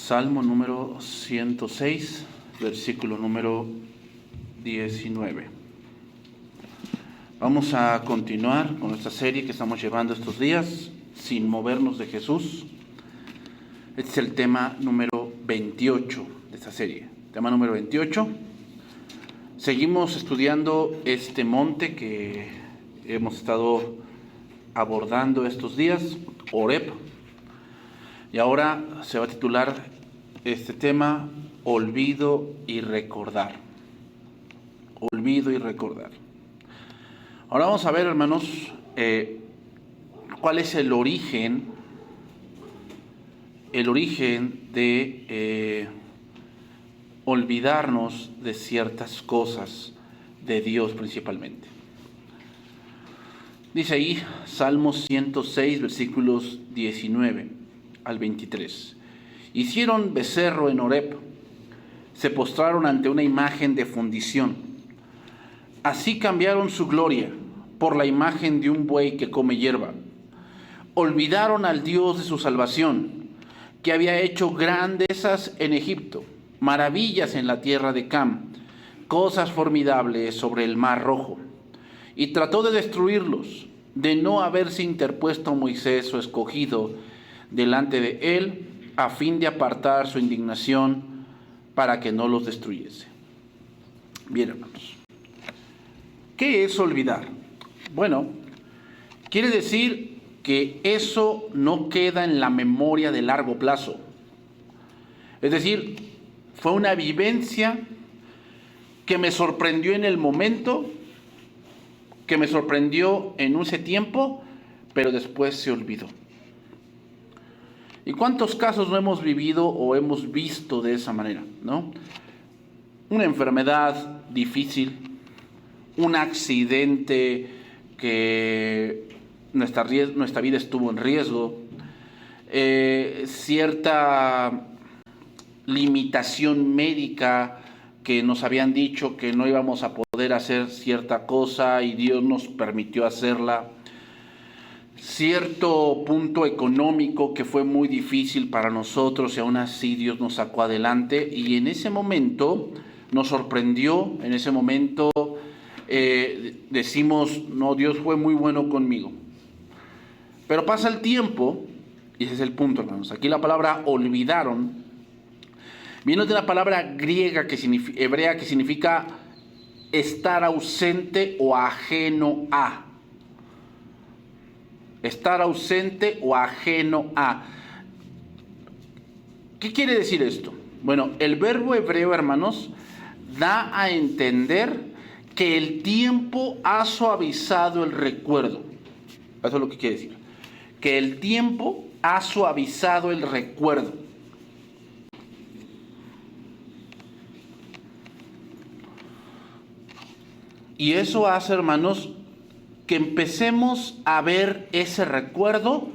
Salmo número 106, versículo número 19. Vamos a continuar con esta serie que estamos llevando estos días, sin movernos de Jesús. Este es el tema número 28 de esta serie. Tema número 28. Seguimos estudiando este monte que hemos estado abordando estos días, Horeb. Y ahora se va a titular este tema, Olvido y recordar. Olvido y recordar. Ahora vamos a ver, hermanos, cuál es el origen de olvidarnos de ciertas cosas de Dios principalmente. Dice ahí, Salmo 106, versículos 19 al 23. Hicieron becerro en Horeb, se postraron ante una imagen de fundición. Así cambiaron su gloria por la imagen de un buey que come hierba. Olvidaron al Dios de su salvación, que había hecho grandezas en Egipto, maravillas en la tierra de Cam, cosas formidables sobre el mar Rojo. Y trató de destruirlos, de no haberse interpuesto Moisés, su escogido, delante de él, a fin de apartar su indignación para que no los destruyese. Bien, hermanos, ¿qué es olvidar? Bueno, quiere decir que eso no queda en la memoria de largo plazo. Es decir, fue una vivencia que me sorprendió en el momento, que me sorprendió en ese tiempo, pero después se olvidó. ¿Y cuántos casos no hemos vivido o hemos visto de esa manera, no? Una enfermedad difícil, un accidente que nuestra vida estuvo en riesgo, cierta limitación médica que nos habían dicho que no íbamos a poder hacer cierta cosa y Dios nos permitió hacerla. Cierto punto económico que fue muy difícil para nosotros y aún así Dios nos sacó adelante, y en ese momento nos sorprendió, en ese momento decimos, no, Dios fue muy bueno conmigo. Pero pasa el tiempo, y ese es el punto, hermanos. Aquí la palabra olvidaron viene de una palabra griega hebrea que significa estar ausente o ajeno a. Estar ausente o ajeno a. ¿Qué quiere decir esto? Bueno, el verbo hebreo, hermanos, da a entender que el tiempo ha suavizado el recuerdo. Eso es lo que quiere decir. Que el tiempo ha suavizado el recuerdo. Y eso hace, hermanos, que empecemos a ver ese recuerdo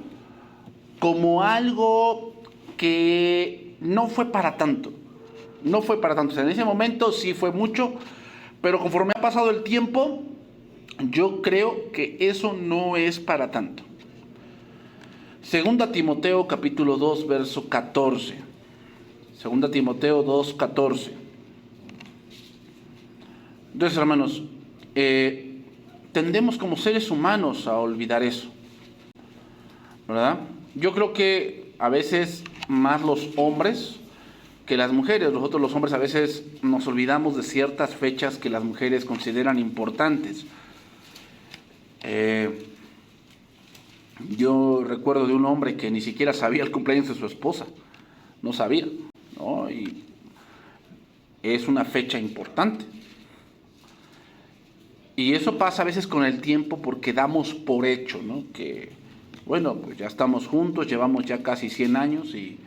como algo que no fue para tanto. No fue para tanto. O sea, en ese momento sí fue mucho, pero conforme ha pasado el tiempo, yo creo que eso no es para tanto. Segunda Timoteo capítulo 2, verso 14. Segunda Timoteo 2, 14. Entonces, hermanos, tendemos como seres humanos a olvidar eso, ¿verdad? Yo creo que a veces más los hombres que las mujeres. Nosotros los hombres a veces nos olvidamos de ciertas fechas que las mujeres consideran importantes. Yo recuerdo de un hombre que ni siquiera sabía el cumpleaños de su esposa, no sabía, ¿no? Y es una fecha importante. Y eso pasa a veces con el tiempo porque damos por hecho, ¿no? Que, bueno, pues ya estamos juntos, llevamos ya casi 100 años y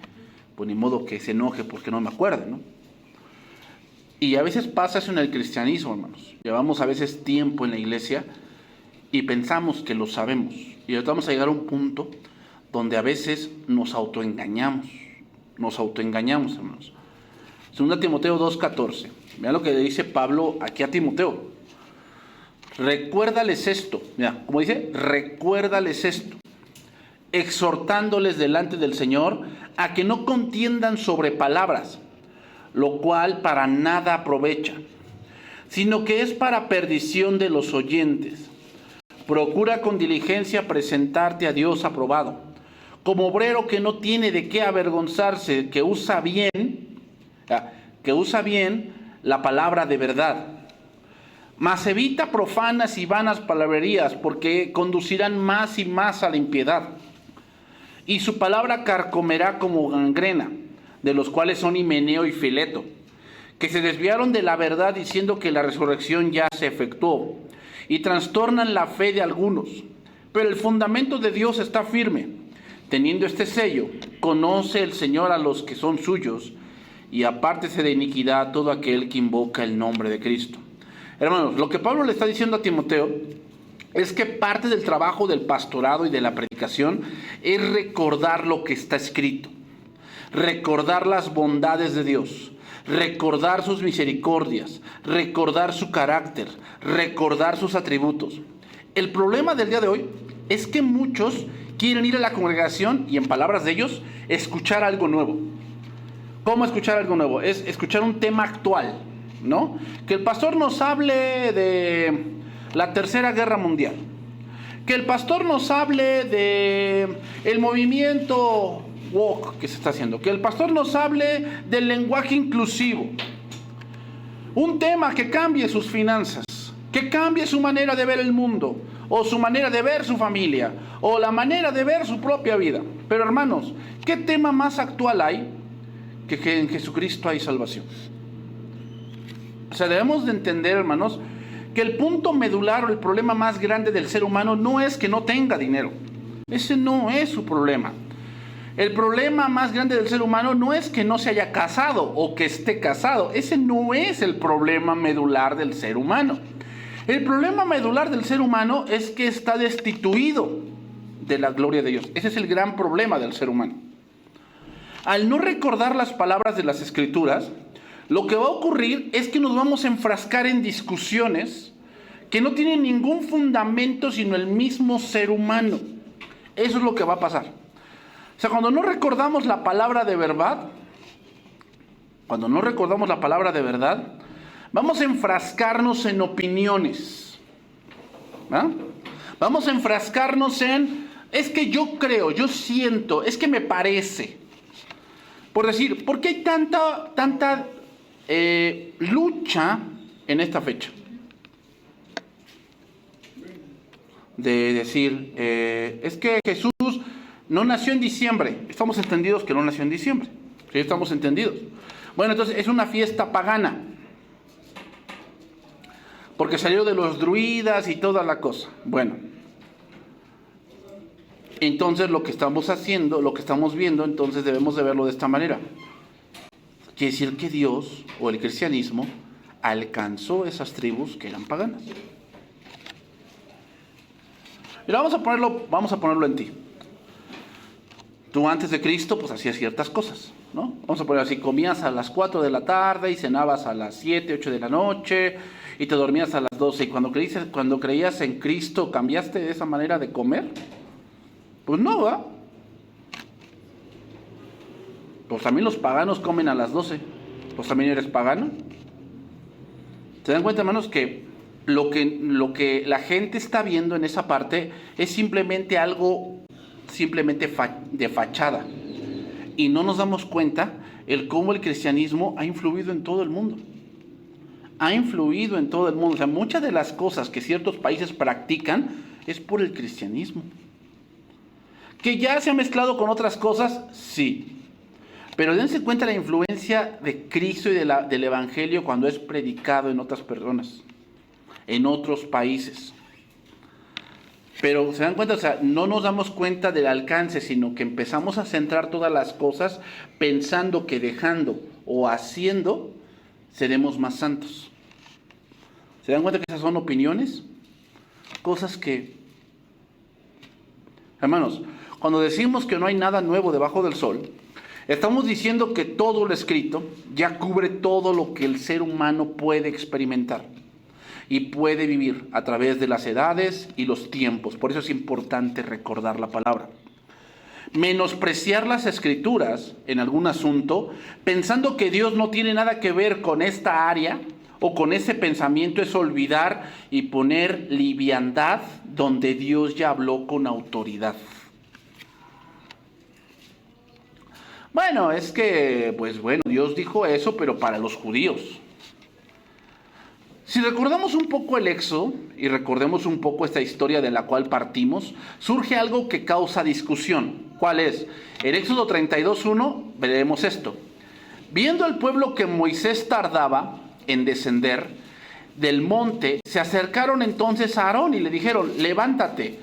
pues ni modo que se enoje porque no me acuerde, ¿no? Y a veces pasa eso en el cristianismo, hermanos. Llevamos a veces tiempo en la iglesia y pensamos que lo sabemos. Y ahorita vamos a llegar a un punto donde a veces nos autoengañamos. Nos autoengañamos, hermanos. 2 Timoteo 2:14. Vean lo que le dice Pablo aquí a Timoteo. Recuérdales esto. Mira, como dice, recuérdales esto. exhortándoles delante del Señor a que no contiendan sobre palabras, lo cual para nada aprovecha, sino que es para perdición de los oyentes. Procura con diligencia presentarte a Dios aprobado, como obrero que no tiene de qué avergonzarse, que usa bien la palabra de verdad. Mas evita profanas y vanas palabrerías, porque conducirán más y más a la impiedad. Y su palabra carcomerá como gangrena, de los cuales son Himeneo y Fileto, que se desviaron de la verdad diciendo que la resurrección ya se efectuó, y trastornan la fe de algunos. Pero el fundamento de Dios está firme. Teniendo este sello, conoce el Señor a los que son suyos, y apártese de iniquidad todo aquel que invoca el nombre de Cristo. Hermanos, lo que Pablo le está diciendo a Timoteo es que parte del trabajo del pastorado y de la predicación es recordar lo que está escrito, recordar las bondades de Dios, recordar sus misericordias, recordar su carácter, recordar sus atributos. El problema del día de hoy es que muchos quieren ir a la congregación y, en palabras de ellos, escuchar algo nuevo. ¿Cómo escuchar algo nuevo? Es escuchar un tema actual, ¿no? Que el pastor nos hable de la Tercera Guerra Mundial, que el pastor nos hable de el movimiento woke que se está haciendo, que el pastor nos hable del lenguaje inclusivo, un tema que cambie sus finanzas, que cambie su manera de ver el mundo, o su manera de ver su familia, o la manera de ver su propia vida. Pero hermanos, ¿qué tema más actual hay que en Jesucristo hay salvación? O sea, debemos de entender, hermanos, que el punto medular o el problema más grande del ser humano no es que no tenga dinero. Ese no es su problema. El problema más grande del ser humano no es que no se haya casado o que esté casado. Ese no es el problema medular del ser humano. El problema medular del ser humano es que está destituido de la gloria de Dios. Ese es el gran problema del ser humano. Al no recordar las palabras de las Escrituras, lo que va a ocurrir es que nos vamos a enfrascar en discusiones que no tienen ningún fundamento sino el mismo ser humano. Eso es lo que va a pasar. O sea, cuando no recordamos la palabra de verdad, vamos a enfrascarnos en opiniones. ¿Ah? Vamos a enfrascarnos en, es que yo creo, yo siento, es que me parece. Por decir, ¿por qué hay tanta lucha en esta fecha? De decir, es que Jesús no nació en diciembre. Estamos entendidos que no nació en diciembre. Sí, estamos entendidos. Bueno, entonces es una fiesta pagana, porque salió de los druidas y toda la cosa. Bueno, entonces lo que estamos haciendo, lo que estamos viendo, entonces debemos de verlo de esta manera. Quiere decir que Dios o el cristianismo alcanzó esas tribus que eran paganas. Mira, vamos a ponerlo en ti. Tú antes de Cristo pues hacías ciertas cosas, ¿no? Vamos a poner así, comías a las 4 de la tarde y cenabas a las 7, 8 de la noche y te dormías a las 12. Y cuando creías en Cristo, ¿cambiaste esa manera de comer? Pues no, ¿verdad? Pues también los paganos comen a las 12. Pues también eres pagano. ¿Se dan cuenta, hermanos, que lo que la gente está viendo en esa parte es simplemente algo de fachada? Y no nos damos cuenta cómo el cristianismo ha influido en todo el mundo. Ha influido en todo el mundo. O sea, muchas de las cosas que ciertos países practican es por el cristianismo. ¿Que ya se ha mezclado con otras cosas? Sí. Pero dense cuenta la influencia de Cristo y del Evangelio cuando es predicado en otras personas, en otros países. Pero se dan cuenta, o sea, no nos damos cuenta del alcance, sino que empezamos a centrar todas las cosas pensando que dejando o haciendo seremos más santos. ¿Se dan cuenta que esas son opiniones? Cosas que, hermanos, cuando decimos que no hay nada nuevo debajo del sol, estamos diciendo que todo lo escrito ya cubre todo lo que el ser humano puede experimentar y puede vivir a través de las edades y los tiempos. Por eso es importante recordar la palabra. menospreciar las Escrituras en algún asunto, pensando que Dios no tiene nada que ver con esta área o con ese pensamiento, es olvidar y poner liviandad donde Dios ya habló con autoridad. Bueno, es que, Dios dijo eso, pero para los judíos. Si recordamos un poco el Éxodo y recordemos un poco esta historia de la cual partimos, surge algo que causa discusión. ¿Cuál es? En Éxodo 32:1 veremos esto. Viendo el pueblo que Moisés tardaba en descender del monte, se acercaron entonces a Aarón y le dijeron: levántate,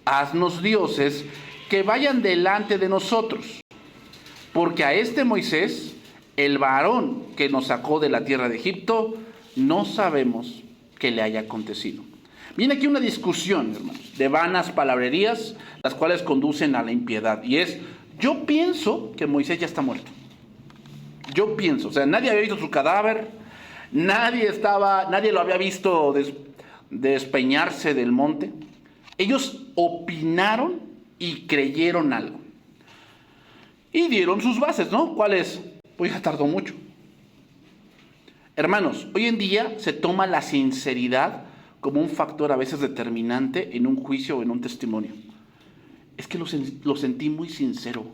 haznos dioses que vayan delante de nosotros, porque a este Moisés, el varón que nos sacó de la tierra de Egipto, no sabemos qué le haya acontecido. Viene aquí una discusión, hermanos, de vanas palabrerías, las cuales conducen a la impiedad. Y es, yo pienso que Moisés ya está muerto. Yo pienso, nadie había visto su cadáver, nadie lo había visto despeñarse del monte. Ellos opinaron y creyeron algo. Y dieron sus bases, ¿no? ¿Cuál es? Pues ya tardó mucho. Hermanos, hoy en día se toma la sinceridad como un factor a veces determinante en un juicio o en un testimonio. Es que lo sentí muy sincero.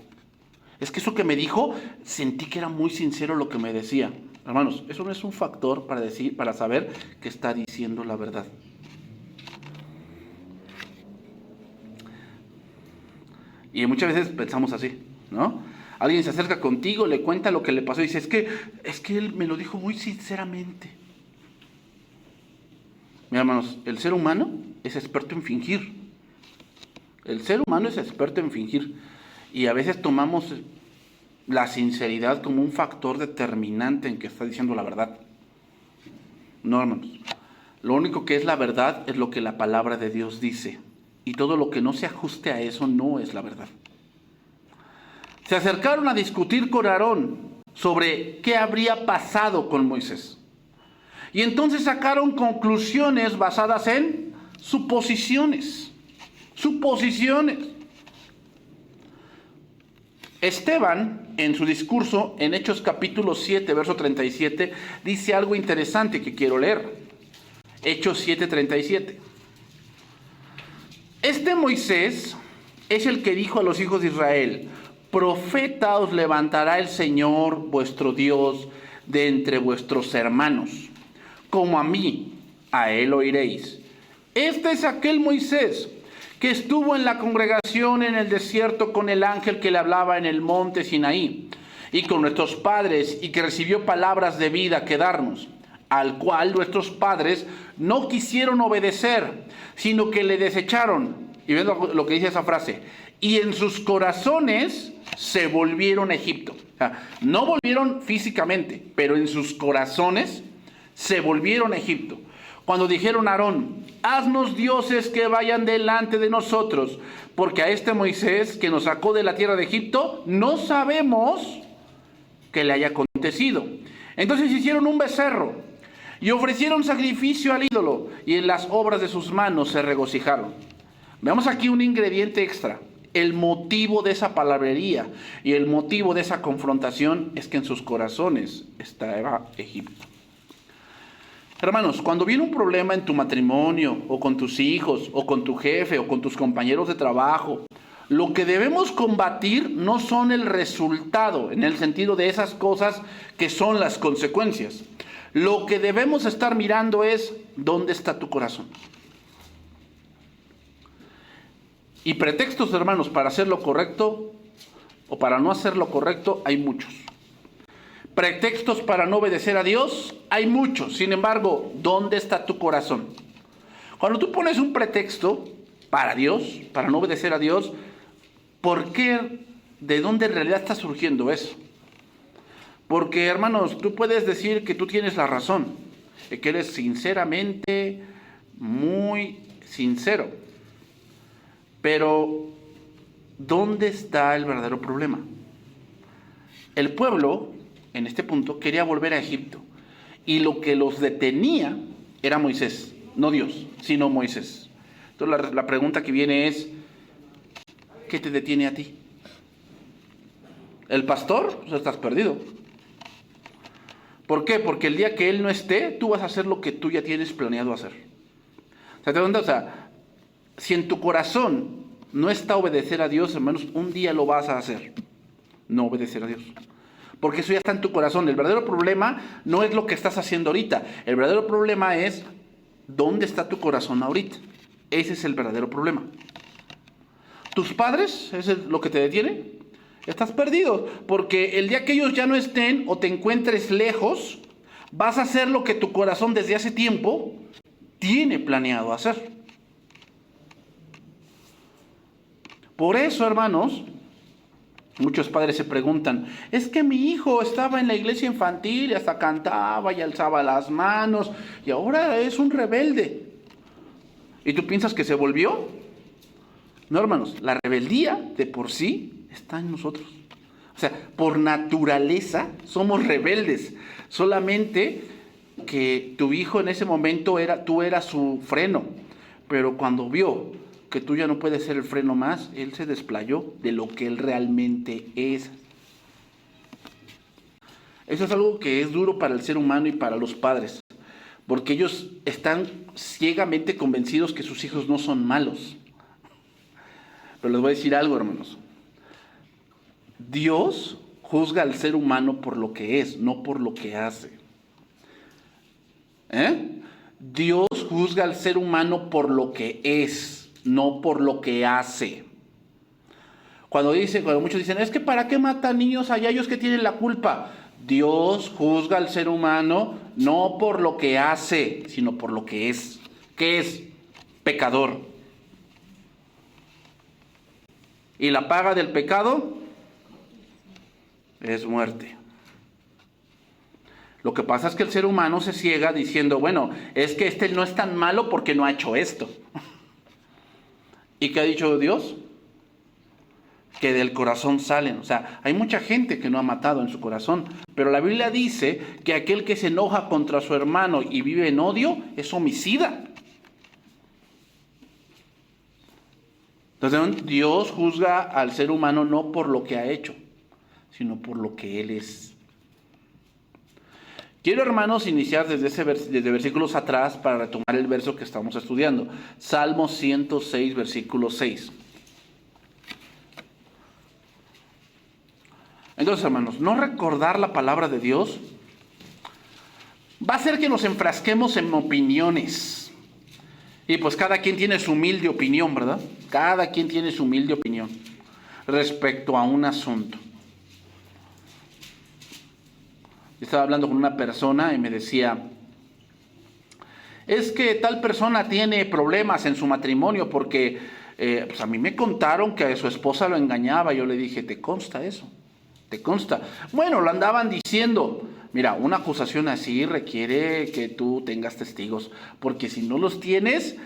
Es que eso que me dijo, sentí que era muy sincero lo que me decía. Hermanos, eso no es un factor para saber que está diciendo la verdad. Y muchas veces pensamos así, ¿no? Alguien se acerca contigo, le cuenta lo que le pasó y dice, es que él me lo dijo muy sinceramente. Mira, hermanos, el ser humano es experto en fingir. El ser humano es experto en fingir. Y a veces tomamos la sinceridad como un factor determinante en que está diciendo la verdad. No, hermanos. Lo único que es la verdad es lo que la palabra de Dios dice. Y todo lo que no se ajuste a eso no es la verdad. Se acercaron a discutir con Aarón sobre qué habría pasado con Moisés. Y entonces sacaron conclusiones basadas en suposiciones. Esteban, en su discurso, en Hechos capítulo 7, verso 37, dice algo interesante que quiero leer. Hechos 7, 37. Este Moisés es el que dijo a los hijos de Israel: profeta os levantará el Señor vuestro Dios de entre vuestros hermanos, como a mí, a él oiréis. Este es aquel Moisés que estuvo en la congregación en el desierto con el ángel que le hablaba en el monte Sinaí, y con nuestros padres, y que recibió palabras de vida que darnos, al cual nuestros padres no quisieron obedecer, sino que le desecharon. Y ven lo que dice esa frase: y en sus corazones se volvieron a Egipto. O sea, no volvieron físicamente, pero en sus corazones se volvieron a Egipto. Cuando dijeron a Aarón: haznos dioses que vayan delante de nosotros, porque a este Moisés que nos sacó de la tierra de Egipto, no sabemos qué le haya acontecido. Entonces hicieron un becerro y ofrecieron sacrificio al ídolo, y en las obras de sus manos se regocijaron. Veamos aquí un ingrediente extra. El motivo de esa palabrería y el motivo de esa confrontación es que en sus corazones estaba Egipto. Hermanos, cuando viene un problema en tu matrimonio, o con tus hijos, o con tu jefe, o con tus compañeros de trabajo, lo que debemos combatir no son el resultado, en el sentido de esas cosas que son las consecuencias. Lo que debemos estar mirando es ¿dónde está tu corazón? Y pretextos, hermanos, para hacer lo correcto o para no hacer lo correcto hay muchos. Pretextos para no obedecer a Dios hay muchos. Sin embargo, ¿dónde está tu corazón? Cuando tú pones un pretexto para Dios, para no obedecer a Dios, ¿por qué? ¿De dónde en realidad está surgiendo eso? Porque, hermanos, tú puedes decir que tú tienes la razón, que eres sinceramente muy sincero. Pero, ¿dónde está el verdadero problema? El pueblo, en este punto, quería volver a Egipto. Y lo que los detenía era Moisés, no Dios, sino Moisés. Entonces la pregunta que viene es, que te detiene a ti? El pastor, pues estás perdido. ¿Por qué? Porque el día que él no esté, tú vas a hacer lo que tú ya tienes planeado hacer. O sea, si en tu corazón no está obedecer a Dios, hermanos, un día lo vas a hacer. No obedecer a Dios. Porque eso ya está en tu corazón. El verdadero problema no es lo que estás haciendo ahorita. El verdadero problema es dónde está tu corazón ahorita. Ese es el verdadero problema. ¿Tus padres? ¿Eso es lo que te detiene? Estás perdido. Porque el día que ellos ya no estén o te encuentres lejos, vas a hacer lo que tu corazón desde hace tiempo tiene planeado hacer. Por eso, hermanos, muchos padres se preguntan, es que mi hijo estaba en la iglesia infantil y hasta cantaba y alzaba las manos y ahora es un rebelde. ¿Y tú piensas que se volvió? No, hermanos, la rebeldía de por sí está en nosotros. O sea, por naturaleza somos rebeldes. Solamente que tu hijo en ese momento tú eras su freno, pero cuando vio que tú ya no puedes ser el freno más, él se desplayó de lo que él realmente es. Eso es algo que es duro para el ser humano y para los padres, porque ellos están ciegamente convencidos que sus hijos no son malos. Pero les voy a decir algo, hermanos. Dios juzga al ser humano por lo que es, no por lo que hace. Dios juzga al ser humano por lo que es, no por lo que hace. Cuando muchos dicen, es que ¿para qué matan niños allá ellos que tienen la culpa? Dios juzga al ser humano no por lo que hace, sino por lo que es. ¿Qué es? Pecador. Y la paga del pecado es muerte. Lo que pasa es que el ser humano se ciega diciendo, bueno, es que este no es tan malo porque no ha hecho esto. ¿Y qué ha dicho Dios? Que del corazón salen. O sea, hay mucha gente que no ha matado en su corazón, pero la Biblia dice que aquel que se enoja contra su hermano y vive en odio es homicida. Entonces, Dios juzga al ser humano no por lo que ha hecho, sino por lo que él es. Quiero, hermanos, iniciar desde versículos atrás para retomar el verso que estamos estudiando. Salmo 106, versículo 6. Entonces, hermanos, no recordar la palabra de Dios va a hacer que nos enfrasquemos en opiniones. Y pues cada quien tiene su humilde opinión, ¿verdad? Cada quien tiene su humilde opinión respecto a un asunto. Estaba hablando con una persona y me decía, es que tal persona tiene problemas en su matrimonio porque pues a mí me contaron que a su esposa lo engañaba. Yo le dije, ¿te consta eso? ¿Te consta? Bueno, lo andaban diciendo. Mira, una acusación así requiere que tú tengas testigos, porque si no los tienes,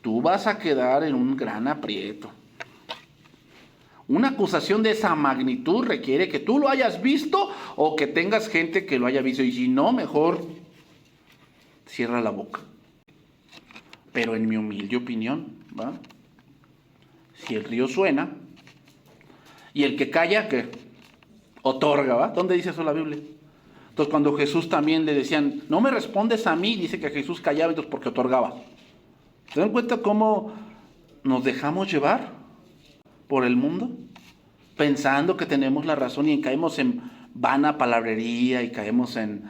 tú vas a quedar en un gran aprieto. Una acusación de esa magnitud requiere que tú lo hayas visto o que tengas gente que lo haya visto. Y si no, mejor cierra la boca. Pero en mi humilde opinión, ¿va? Si el río suena y el que calla, ¿qué? Otorga, ¿va? ¿Dónde dice eso la Biblia? Entonces cuando Jesús también le decían, no me respondes a mí, dice que Jesús callaba entonces porque otorgaba. ¿Se dan cuenta cómo nos dejamos llevar por el mundo? Pensando que tenemos la razón y caemos en vana palabrería y caemos en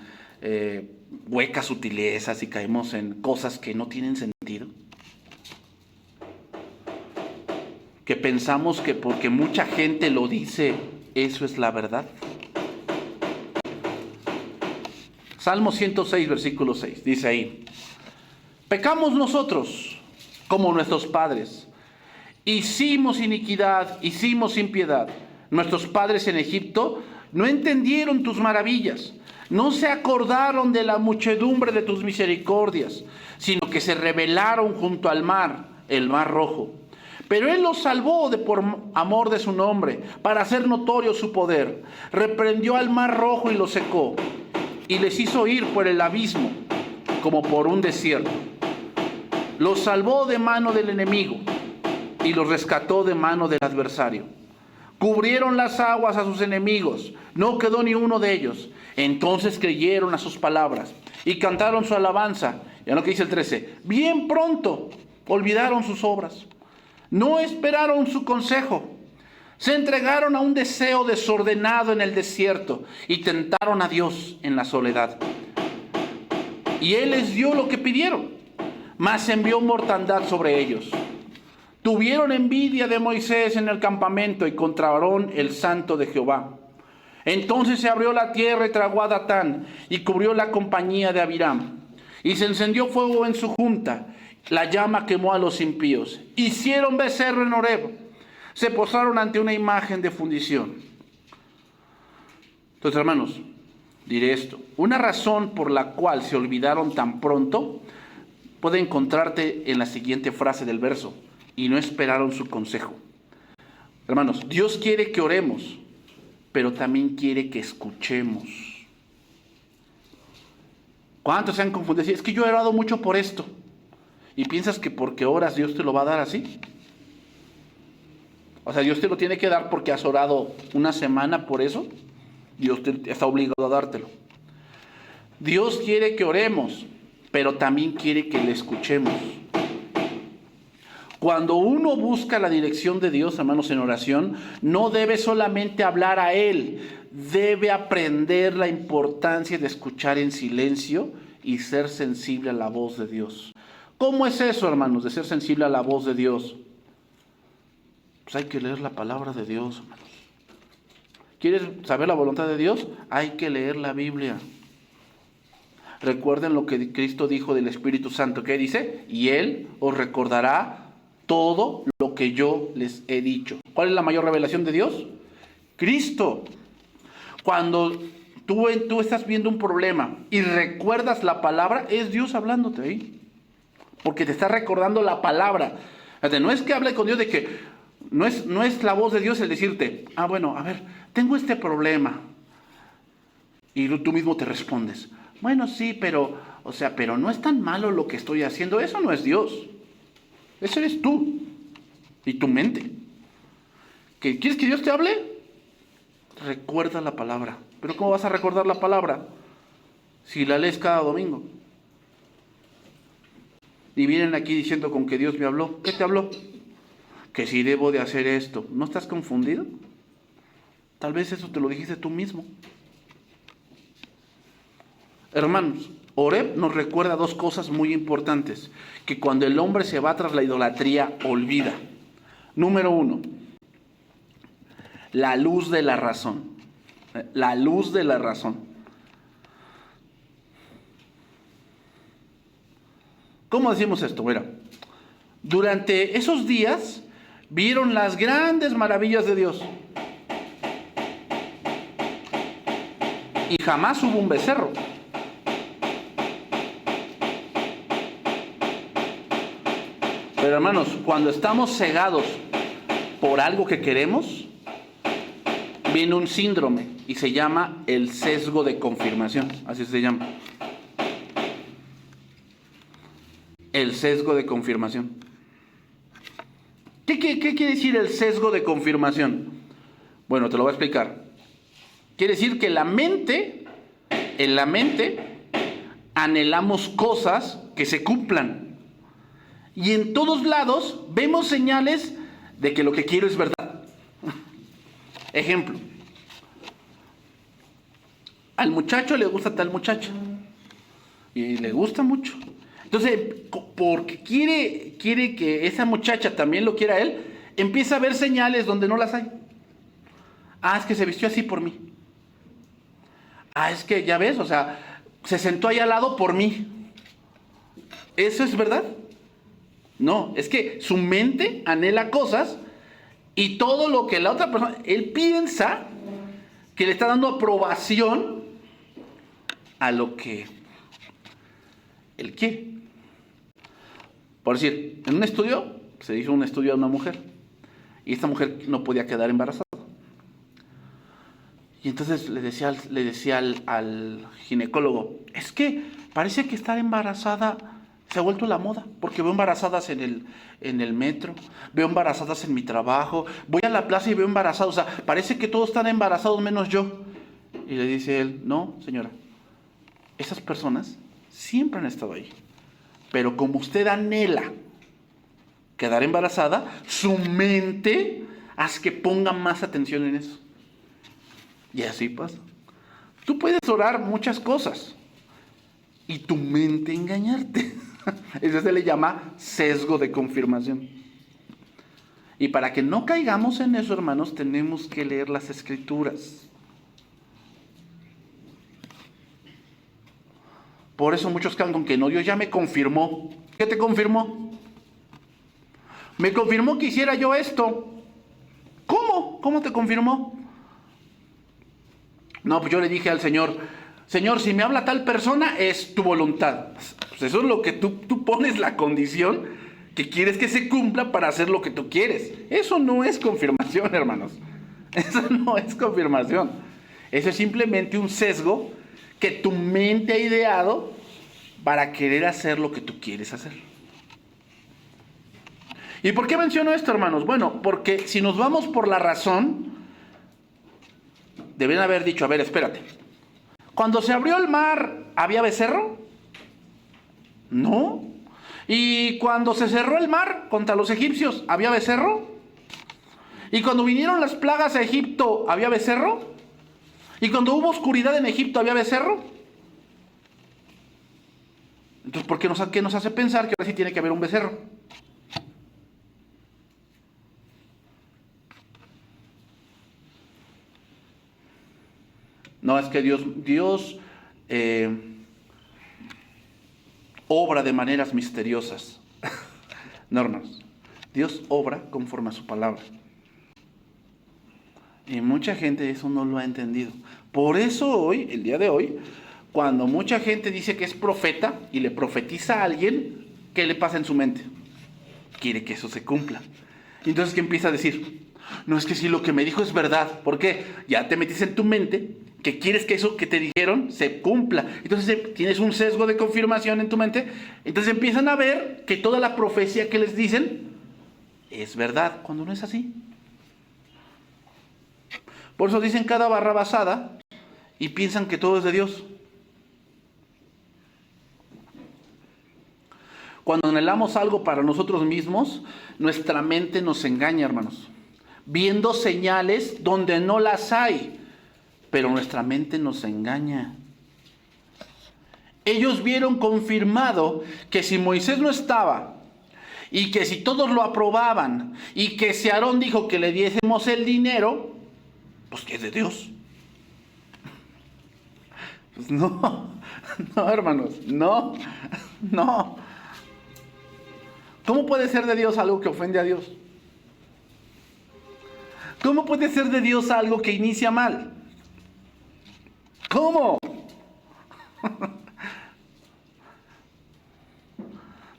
huecas sutilezas y caemos en cosas que no tienen sentido. Que pensamos que porque mucha gente lo dice, eso es la verdad. Salmo 106, versículo 6, dice ahí, pecamos nosotros como nuestros padres, hicimos iniquidad, hicimos impiedad. Nuestros padres en Egipto no entendieron tus maravillas, no se acordaron de la muchedumbre de tus misericordias, sino que se rebelaron junto al mar, el mar rojo. Pero Él los salvó por amor de su nombre, para hacer notorio su poder. Reprendió al mar rojo y lo secó, y les hizo ir por el abismo, como por un desierto. Los salvó de mano del enemigo, y los rescató de mano del adversario. Cubrieron las aguas a sus enemigos, no quedó ni uno de ellos. Entonces creyeron a sus palabras y cantaron su alabanza. Ya lo que dice el 13, bien pronto olvidaron sus obras, no esperaron su consejo, se entregaron a un deseo desordenado en el desierto y tentaron a Dios en la soledad. Y Él les dio lo que pidieron, mas envió mortandad sobre ellos. Tuvieron envidia de Moisés en el campamento y contra Aarón el santo de Jehová. Entonces se abrió la tierra y tragó a Datán y cubrió la compañía de Abiram. Y se encendió fuego en su junta, la llama quemó a los impíos. Hicieron becerro en Horeb, se postraron ante una imagen de fundición. Entonces, hermanos, diré esto. Una razón por la cual se olvidaron tan pronto puede encontrarte en la siguiente frase del verso. Y no esperaron su consejo. Hermanos, Dios quiere que oremos, pero también quiere que escuchemos. ¿Cuántos se han confundido? Es que yo he orado mucho por esto. ¿Y piensas que porque oras Dios te lo va a dar así? O sea, Dios te lo tiene que dar porque has orado una semana por eso. Dios te está obligado a dártelo. Dios quiere que oremos, pero también quiere que le escuchemos. Cuando uno busca la dirección de Dios, hermanos, en oración, no debe solamente hablar a Él, debe aprender la importancia de escuchar en silencio y ser sensible a la voz de Dios. ¿Cómo es eso, hermanos, de ser sensible a la voz de Dios? Pues hay que leer la palabra de Dios, hermanos. ¿Quieres saber la voluntad de Dios? Hay que leer la Biblia. Recuerden lo que Cristo dijo del Espíritu Santo. ¿Qué dice? Y Él os recordará todo lo que yo les he dicho. ¿Cuál es la mayor revelación de Dios? Cristo. Cuando tú estás viendo un problema y recuerdas la palabra, es Dios hablándote ahí. Porque te está recordando la palabra. No es que hable con Dios de que no es la voz de Dios el decirte, bueno, a ver, tengo este problema. Y tú mismo te respondes, bueno, sí, pero no es tan malo lo que estoy haciendo. Eso no es Dios. Eso eres tú y tu mente. ¿Quieres que Dios te hable? Recuerda la palabra. ¿Pero cómo vas a recordar la palabra si la lees cada domingo? Y vienen aquí diciendo con que Dios me habló. ¿Qué te habló? Que si debo de hacer esto. ¿No estás confundido? Tal vez eso te lo dijiste tú mismo. Hermanos, Horeb nos recuerda dos cosas muy importantes, que cuando el hombre se va tras la idolatría, olvida. Número 1, la luz de la razón. La luz de la razón. ¿Cómo decimos esto? Mira, durante esos días vieron las grandes maravillas de Dios. Y jamás hubo un becerro. Pero hermanos, cuando estamos cegados por algo que queremos, viene un síndrome y se llama el sesgo de confirmación. Así se llama. El sesgo de confirmación. ¿Qué quiere decir el sesgo de confirmación? Bueno, te lo voy a explicar. Quiere decir que en la mente anhelamos cosas que se cumplan. Y en todos lados vemos señales de que lo que quiero es verdad. Ejemplo. Al muchacho le gusta tal muchacha. Y le gusta mucho. Entonces, porque quiere que esa muchacha también lo quiera a él, empieza a ver señales donde no las hay. Es que se vistió así por mí. Es que, ya ves, se sentó ahí al lado por mí. ¿Eso es verdad? No, es que su mente anhela cosas y todo lo que la otra persona, él piensa que le está dando aprobación a lo que él quiere. Por decir, en un estudio, se hizo un estudio a una mujer y esta mujer no podía quedar embarazada. Y entonces le decía al ginecólogo, es que parece que estar embarazada Se ha vuelto la moda, porque veo embarazadas en el metro, veo embarazadas en mi trabajo, voy a la plaza y veo embarazados. O sea, parece que todos están embarazados menos yo. Y le dice él, no, señora, esas personas siempre han estado ahí. Pero como usted anhela quedar embarazada, su mente haz que ponga más atención en eso. Y así pasa. Tú puedes orar muchas cosas y tu mente engañarte. Eso se le llama sesgo de confirmación. Y para que no caigamos en eso, hermanos, tenemos que leer las Escrituras. Por eso muchos quedan con que no, Dios ya me confirmó. ¿Qué te confirmó? Me confirmó que hiciera yo esto. ¿Cómo? ¿Cómo te confirmó? No, pues yo le dije al Señor, Señor, si me habla tal persona, es tu voluntad. Pues eso es lo que tú pones la condición que quieres que se cumpla para hacer lo que tú quieres. Eso no es confirmación, hermanos. Eso no es confirmación. Eso es simplemente un sesgo que tu mente ha ideado para querer hacer lo que tú quieres hacer. ¿Y por qué menciono esto, hermanos? Bueno, porque si nos vamos por la razón, deben haber dicho, a ver, espérate. Cuando se abrió el mar, ¿había becerro? No. ¿Y cuando se cerró el mar contra los egipcios, había becerro? ¿Y cuando vinieron las plagas a Egipto, había becerro? ¿Y cuando hubo oscuridad en Egipto, había becerro? Entonces, ¿qué nos hace pensar que ahora sí tiene que haber un becerro? No, es que Dios obra de maneras misteriosas. No, hermanos. Dios obra conforme a su palabra. Y mucha gente eso no lo ha entendido. Por eso hoy, el día de hoy, cuando mucha gente dice que es profeta y le profetiza a alguien, ¿qué le pasa en su mente? Quiere que eso se cumpla. Entonces, ¿qué empieza a decir? No, es que si lo que me dijo es verdad. ¿Por qué? Ya te metiste en tu mente que quieres que eso que te dijeron se cumpla. Entonces tienes un sesgo de confirmación en tu mente. Entonces empiezan a ver que toda la profecía que les dicen es verdad, cuando no es así. Por eso dicen cada barrabasada y piensan que todo es de Dios. Cuando anhelamos algo para nosotros mismos, nuestra mente nos engaña, hermanos, viendo señales donde no las hay, pero nuestra mente nos engaña. Ellos vieron confirmado que si Moisés no estaba, y que si todos lo aprobaban, y que si Aarón dijo que le diésemos el dinero, pues que es de Dios. Pues no, hermanos, no. ¿Cómo puede ser de Dios algo que ofende a Dios? ¿Cómo puede ser de Dios algo que inicia mal? ¿Cómo?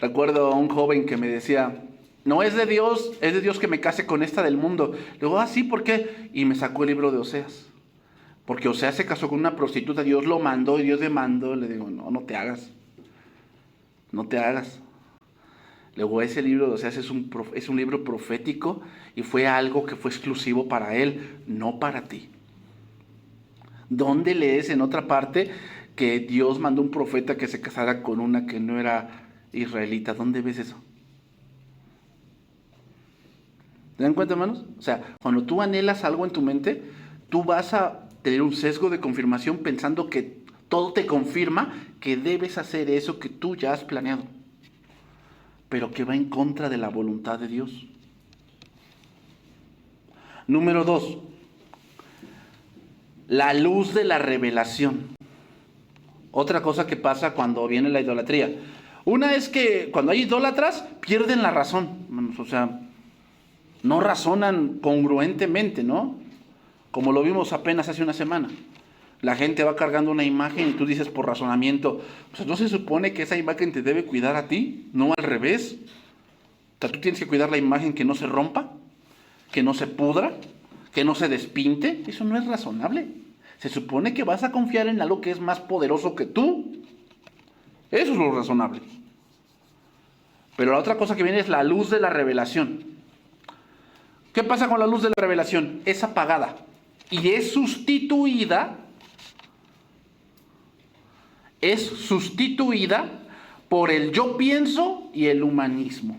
Recuerdo a un joven que me decía, no es de Dios que me case con esta del mundo. Le digo, sí, ¿por qué? Y me sacó el libro de Oseas. Porque Oseas se casó con una prostituta, Dios lo mandó y Dios le mandó. Le digo, no te hagas. No te hagas. Luego ese libro de Oseas es un libro profético y fue algo que fue exclusivo para él, no para ti. ¿Dónde lees en otra parte que Dios mandó un profeta que se casara con una que no era israelita? ¿Dónde ves eso? ¿Te dan cuenta, hermanos? O sea, cuando tú anhelas algo en tu mente, tú vas a tener un sesgo de confirmación pensando que todo te confirma que debes hacer eso que tú ya has planeado, pero que va en contra de la voluntad de Dios. Número 2. La luz de la revelación. Otra cosa que pasa cuando viene la idolatría. Una es que cuando hay idólatras pierden la razón. O sea, no razonan congruentemente, ¿no? Como lo vimos apenas hace una semana. La gente va cargando una imagen y tú dices por razonamiento, pues ¿no se supone que esa imagen te debe cuidar a ti? No al revés. O sea, tú tienes que cuidar la imagen que no se rompa, que no se pudra, que no se despinte. Eso no es razonable. Se supone que vas a confiar en algo que es más poderoso que tú. Eso es lo razonable. Pero la otra cosa que viene es la luz de la revelación. ¿Qué pasa con la luz de la revelación? Es apagada y es sustituida por el yo pienso y el humanismo.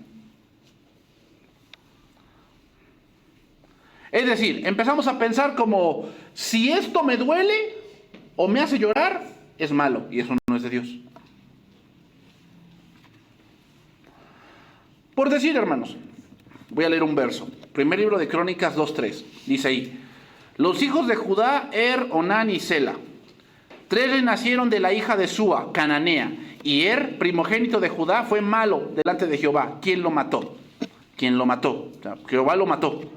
Es decir, empezamos a pensar como, si esto me duele o me hace llorar, es malo, y eso no es de Dios. Por decir, hermanos, voy a leer un verso. Primer libro de Crónicas 2:3. Dice ahí: los hijos de Judá, Onán y Sela. 3 le nacieron de la hija de Súa, cananea. Y primogénito de Judá, fue malo delante de Jehová. ¿Quién lo mató? ¿Quién lo mató? O sea, Jehová lo mató.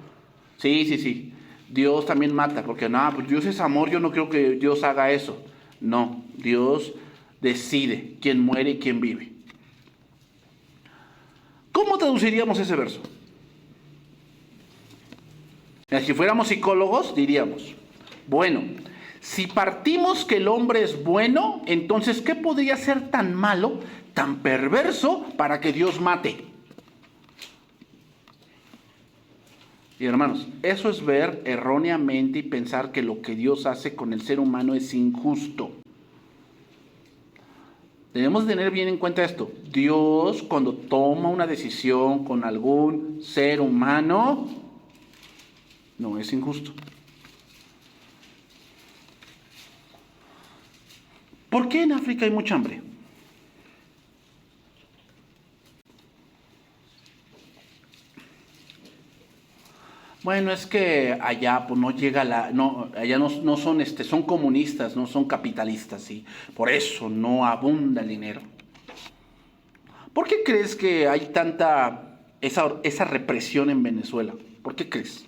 Sí. Dios también mata, porque no, pues Dios es amor, yo no creo que Dios haga eso. No, Dios decide quién muere y quién vive. ¿Cómo traduciríamos ese verso? Si fuéramos psicólogos, diríamos, bueno, si partimos que el hombre es bueno, entonces, ¿qué podría ser tan malo, tan perverso, para que Dios mate? Y hermanos, eso es ver erróneamente y pensar que lo que Dios hace con el ser humano es injusto. Debemos tener bien en cuenta esto. Dios, cuando toma una decisión con algún ser humano, no es injusto. ¿Por qué en África hay mucha hambre? Bueno, es que allá pues no llega allá no son son comunistas, no son capitalistas, y por eso no abunda el dinero. ¿Por qué crees que hay tanta esa represión en Venezuela? ¿Por qué crees?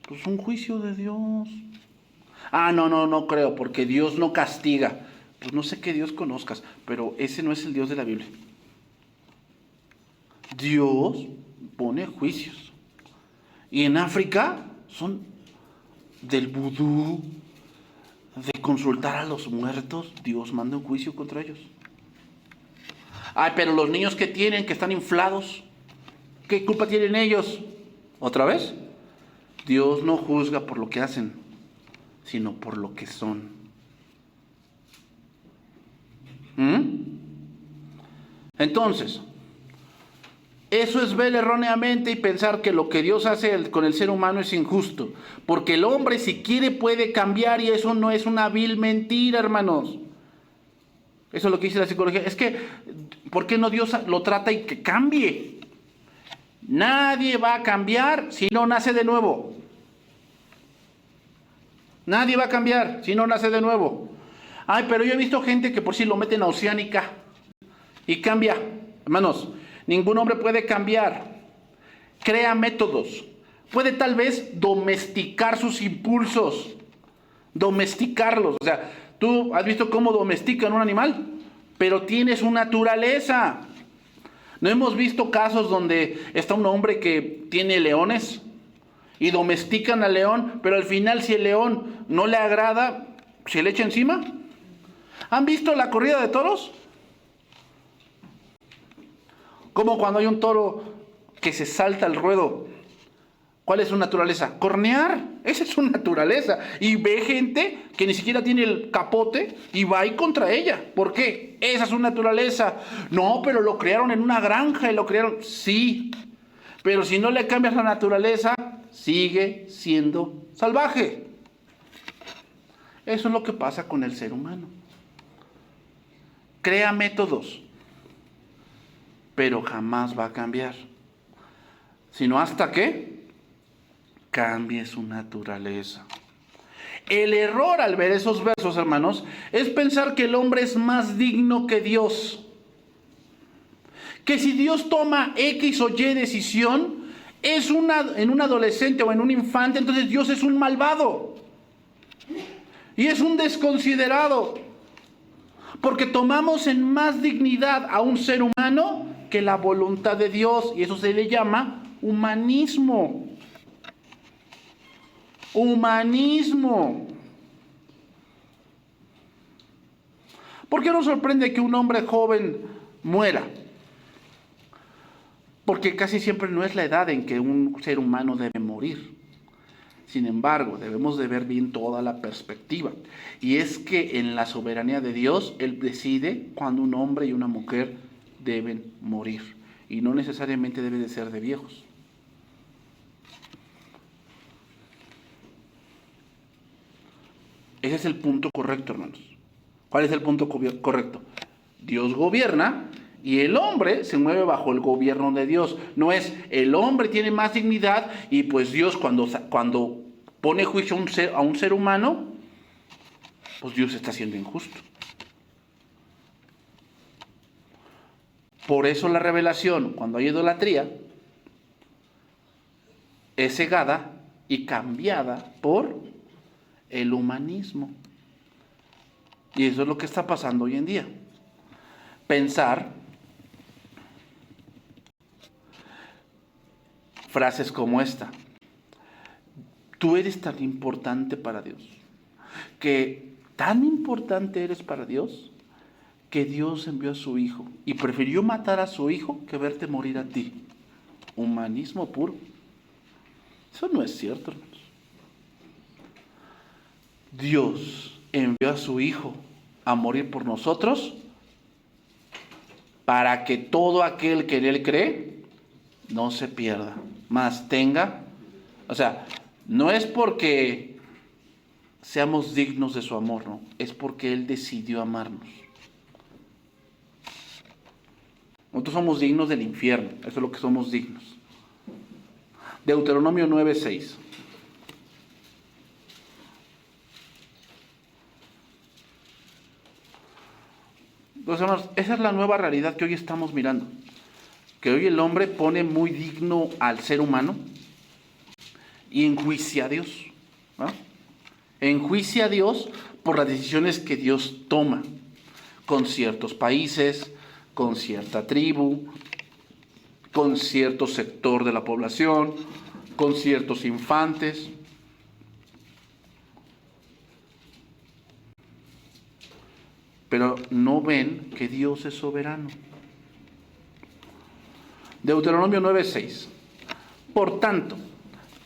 Pues un juicio de Dios. No creo, porque Dios no castiga. Pues no sé qué Dios conozcas, pero ese no es el Dios de la Biblia. Dios pone juicios. Y en África son del vudú, de consultar a los muertos. Dios manda un juicio contra ellos. Pero los niños que tienen, que están inflados, ¿qué culpa tienen ellos? ¿Otra vez? Dios no juzga por lo que hacen, sino por lo que son. Entonces, eso es ver erróneamente y pensar que lo que Dios hace con el ser humano es injusto. Porque el hombre, si quiere, puede cambiar, y eso no es una vil mentira, hermanos. Eso es lo que dice la psicología. Es que, ¿por qué no Dios lo trata y que cambie? Nadie va a cambiar si no nace de nuevo. Nadie va a cambiar si no nace de nuevo. Pero yo he visto gente que por sí lo meten a Oceánica y cambia. Hermanos, ningún hombre puede cambiar. Crea métodos. Puede tal vez domesticar sus impulsos. Domesticarlos. O sea, tú has visto cómo domestican un animal, pero tiene su naturaleza. ¿No hemos visto casos donde está un hombre que tiene leones y domestican al león, pero al final, si el león no le agrada, se le echa encima? ¿Han visto la corrida de toros? Como cuando hay un toro que se salta al ruedo, ¿cuál es su naturaleza? Cornear. Esa es su naturaleza. Y ve gente que ni siquiera tiene el capote y va ahí contra ella. ¿Por qué? Esa es su naturaleza. No, pero lo criaron en una granja y lo criaron. Sí, pero si no le cambias la naturaleza, sigue siendo salvaje. Eso es lo que pasa con el ser humano. Crea métodos, pero jamás va a cambiar. Sino hasta que cambie su naturaleza. El error al ver esos versos, hermanos, es pensar que el hombre es más digno que Dios. Que si Dios toma X o Y decisión, en un adolescente o en un infante, entonces Dios es un malvado. Y es un desconsiderado. Porque tomamos en más dignidad a un ser humano que la voluntad de Dios. Y eso se le llama humanismo. Humanismo. ¿Por qué nos sorprende que un hombre joven muera? Porque casi siempre no es la edad en que un ser humano debe morir. Sin embargo, debemos de ver bien toda la perspectiva. Y es que en la soberanía de Dios, Él decide cuando un hombre y una mujer deben morir. Y no necesariamente debe de ser de viejos. Ese es el punto correcto, hermanos. ¿Cuál es el punto correcto? Dios gobierna y el hombre se mueve bajo el gobierno de Dios. No es el hombre tiene más dignidad y pues Dios cuando pone juicio a un ser humano, pues Dios está siendo injusto. Por eso la revelación, cuando hay idolatría, es cegada y cambiada por el humanismo. Y eso es lo que está pasando hoy en día. Pensar frases como esta: tú eres tan importante para Dios, que tan importante eres para Dios, que Dios envió a su hijo y prefirió matar a su hijo que verte morir a ti. Humanismo puro. Eso no es cierto, hermanos. Dios envió a su hijo a morir por nosotros para que todo aquel que en él cree no se pierda, mas tenga, o sea, no es porque seamos dignos de su amor, no, es porque Él decidió amarnos. Nosotros somos dignos del infierno, eso es lo que somos dignos. Deuteronomio 9:6. Entonces, hermanos, esa es la nueva realidad que hoy estamos mirando. Que hoy el hombre pone muy digno al ser humano y enjuicia a Dios, ¿no? Enjuicia a Dios por las decisiones que Dios toma con ciertos países, con cierta tribu, con cierto sector de la población, con ciertos infantes. Pero no ven que Dios es soberano. Deuteronomio 9:6. Por tanto,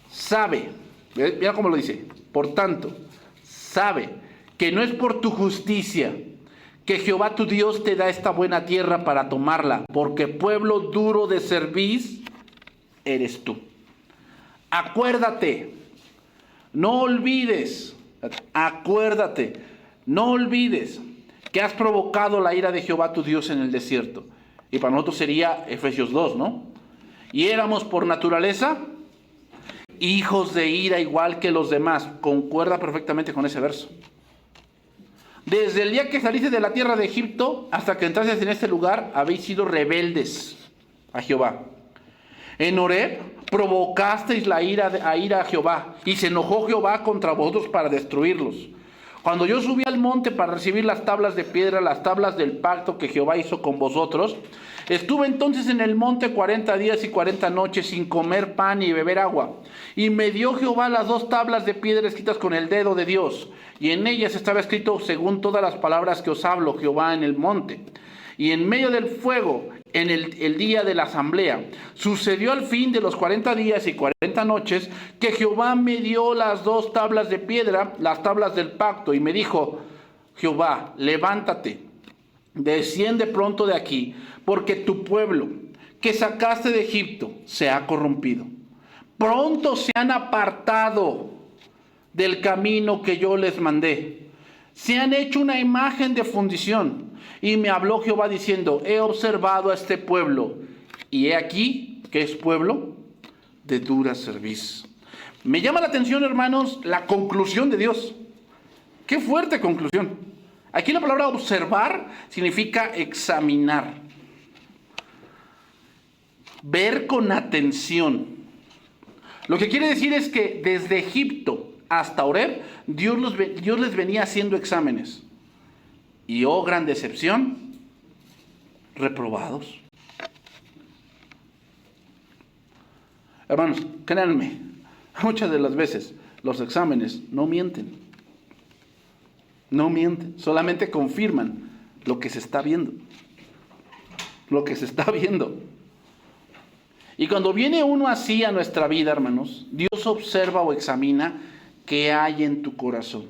sabe, mira cómo lo dice, por tanto, sabe que no es por tu justicia que Jehová tu Dios te da esta buena tierra para tomarla, porque pueblo duro de cerviz eres tú. Acuérdate, no olvides, que has provocado la ira de Jehová tu Dios en el desierto. Y para nosotros sería Efesios 2, ¿no? Y éramos por naturaleza hijos de ira igual que los demás. Concuerda perfectamente con ese verso. Desde el día que saliste de la tierra de Egipto hasta que entraste en este lugar, habéis sido rebeldes a Jehová. En Horeb provocasteis la ira a Jehová, y se enojó Jehová contra vosotros para destruirlos. Cuando yo subí al monte para recibir las tablas de piedra, las tablas del pacto que Jehová hizo con vosotros, estuve entonces en el monte 40 días y 40 noches sin comer pan y beber agua. Y me dio Jehová las 2 tablas de piedra escritas con el dedo de Dios, y en ellas estaba escrito según todas las palabras que os hablo Jehová en el monte. Y en medio del fuego, en el día de la asamblea, sucedió al fin de los 40 días y 40 noches, que Jehová me dio las 2 tablas de piedra, las tablas del pacto, y me dijo: Jehová, levántate, desciende pronto de aquí, porque tu pueblo que sacaste de Egipto se ha corrompido. Pronto se han apartado del camino que yo les mandé. Se han hecho una imagen de fundición. Y me habló Jehová diciendo: he observado a este pueblo, y he aquí que es pueblo de dura cerviz. Me llama la atención, hermanos, la conclusión de Dios. Qué fuerte conclusión. Aquí la palabra observar significa examinar, ver con atención. Lo que quiere decir es que desde Egipto hasta Horeb, Dios les venía haciendo exámenes. Y oh, gran decepción, reprobados. Hermanos, créanme, muchas de las veces los exámenes no mienten. No mienten, solamente confirman lo que se está viendo. Lo que se está viendo. Y cuando viene uno así a nuestra vida, hermanos, Dios observa o examina qué hay en tu corazón.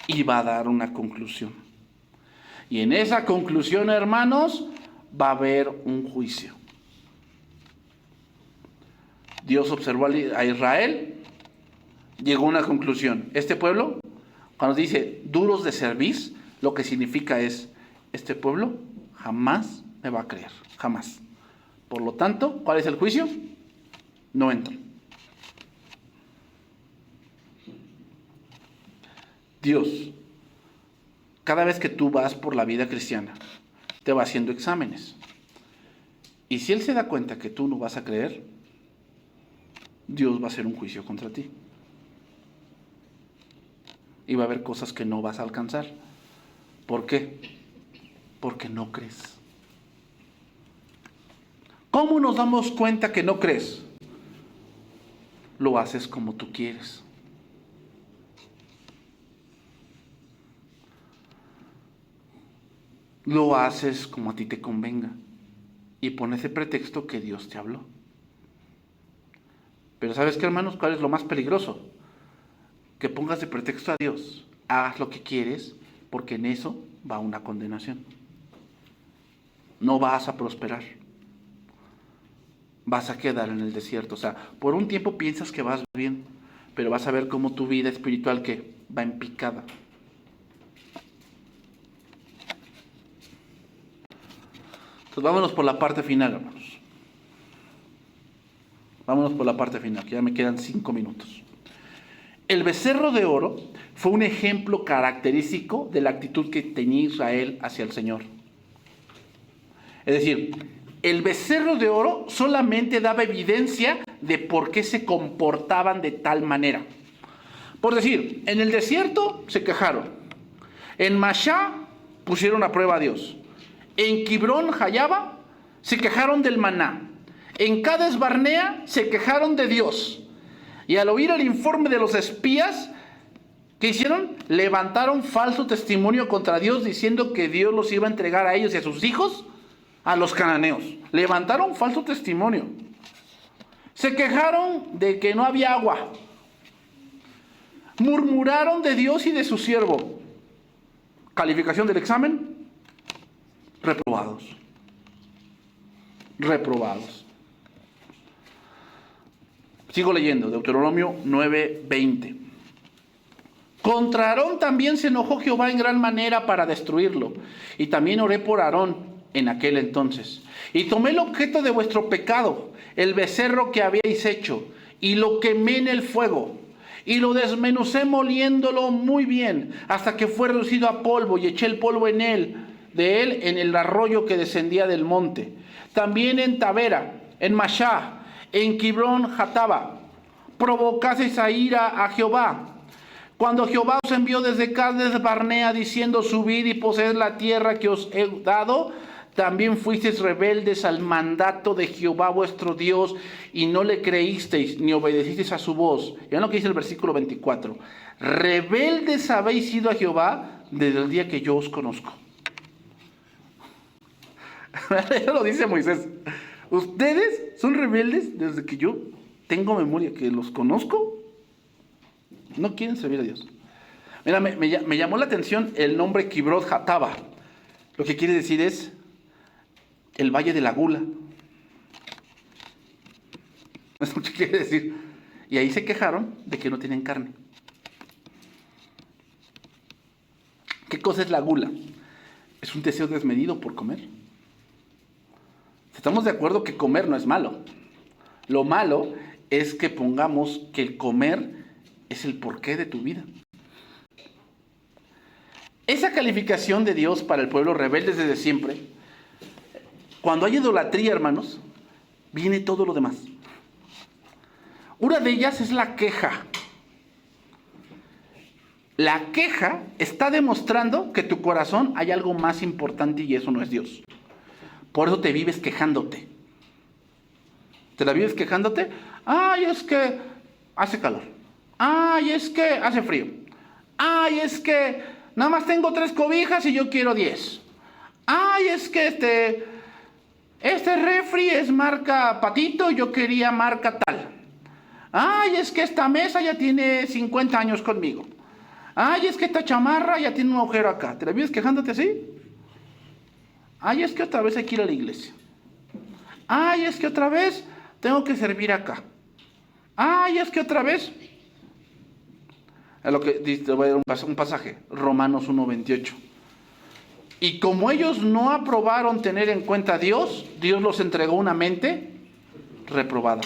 Y va a dar una conclusión. Y en esa conclusión, hermanos, va a haber un juicio. Dios observó a Israel, llegó a una conclusión. Este pueblo, cuando dice duros de cerviz, lo que significa es, este pueblo jamás me va a creer, jamás. Por lo tanto, ¿cuál es el juicio? No entro. Dios, cada vez que tú vas por la vida cristiana, te va haciendo exámenes. Y si Él se da cuenta que tú no vas a creer, Dios va a hacer un juicio contra ti. Y va a haber cosas que no vas a alcanzar. ¿Por qué? Porque no crees. ¿Cómo nos damos cuenta que no crees? Lo haces como tú quieres. Lo haces como a ti te convenga. Y pones el pretexto que Dios te habló. Pero ¿sabes qué, hermanos? ¿Cuál es lo más peligroso? Que pongas de pretexto a Dios. Hagas lo que quieres, porque en eso va una condenación. No vas a prosperar. Vas a quedar en el desierto. O sea, por un tiempo piensas que vas bien, pero vas a ver cómo tu vida espiritual que va en picada. Entonces vámonos por la parte final, hermanos. Vámonos por la parte final, que ya me quedan 5 minutos. El becerro de oro fue un ejemplo característico de la actitud que tenía Israel hacia el Señor. Es decir, el becerro de oro solamente daba evidencia de por qué se comportaban de tal manera. Por decir, en el desierto se quejaron. En Mashá pusieron a prueba a Dios. En Kibrón, Jayaba, se quejaron del maná. En Cades Barnea se quejaron de Dios. Y al oír el informe de los espías, ¿qué hicieron? Levantaron falso testimonio contra Dios diciendo que Dios los iba a entregar a ellos y a sus hijos a los cananeos. Levantaron falso testimonio. Se quejaron de que no había agua. Murmuraron de Dios y de su siervo. Calificación del examen: reprobados. Reprobados. Sigo leyendo, Deuteronomio 9:20. Contra Aarón también se enojó Jehová en gran manera para destruirlo. Y también oré por Aarón en aquel entonces. Y tomé el objeto de vuestro pecado, el becerro que habíais hecho, y lo quemé en el fuego. Y lo desmenucé moliéndolo muy bien, hasta que fue reducido a polvo, y eché el polvo de él en el arroyo que descendía del monte. También en Tabera, en Mashá, en Kibrón Jataba, provocaseis a ira a Jehová. Cuando Jehová os envió desde Cades Barnea diciendo: subid y poseed la tierra que os he dado, también fuisteis rebeldes al mandato de Jehová vuestro Dios, y no le creísteis ni obedecisteis a su voz. Vean lo que dice el versículo 24. Rebeldes habéis sido a Jehová desde el día que yo os conozco. Eso lo dice Moisés. Ustedes son rebeldes desde que yo tengo memoria, que los conozco. No quieren servir a Dios. Mira, me llamó la atención el nombre Kibrot Jataba. Lo que quiere decir es el valle de la gula. Es lo que quiere decir. Y ahí se quejaron de que no tienen carne. ¿Qué cosa es la gula? Es un deseo desmedido por comer. Estamos de acuerdo que comer no es malo. Lo malo es que pongamos que el comer es el porqué de tu vida. Esa calificación de Dios para el pueblo rebelde desde siempre, cuando hay idolatría, hermanos, viene todo lo demás. Una de ellas es la queja. La queja está demostrando que en tu corazón hay algo más importante y eso no es Dios. Por eso te vives quejándote. ¿Te la vives quejándote? Ay, es que hace calor. Ay, es que hace frío. Ay, es que nada más tengo 3 cobijas y yo quiero 10. Ay, es que Este refri es marca Patito, yo quería marca tal. Ay, es que esta mesa ya tiene 50 años conmigo. Ay, es que esta chamarra ya tiene un agujero acá. ¿Te la vives quejándote así? Ay, es que otra vez hay que ir a la iglesia. Ay, es que otra vez tengo que servir acá. Ay, es que otra vez... Es lo que te voy a dar un pasaje, Romanos 1:28. Y como ellos no aprobaron tener en cuenta a Dios, Dios los entregó una mente reprobada.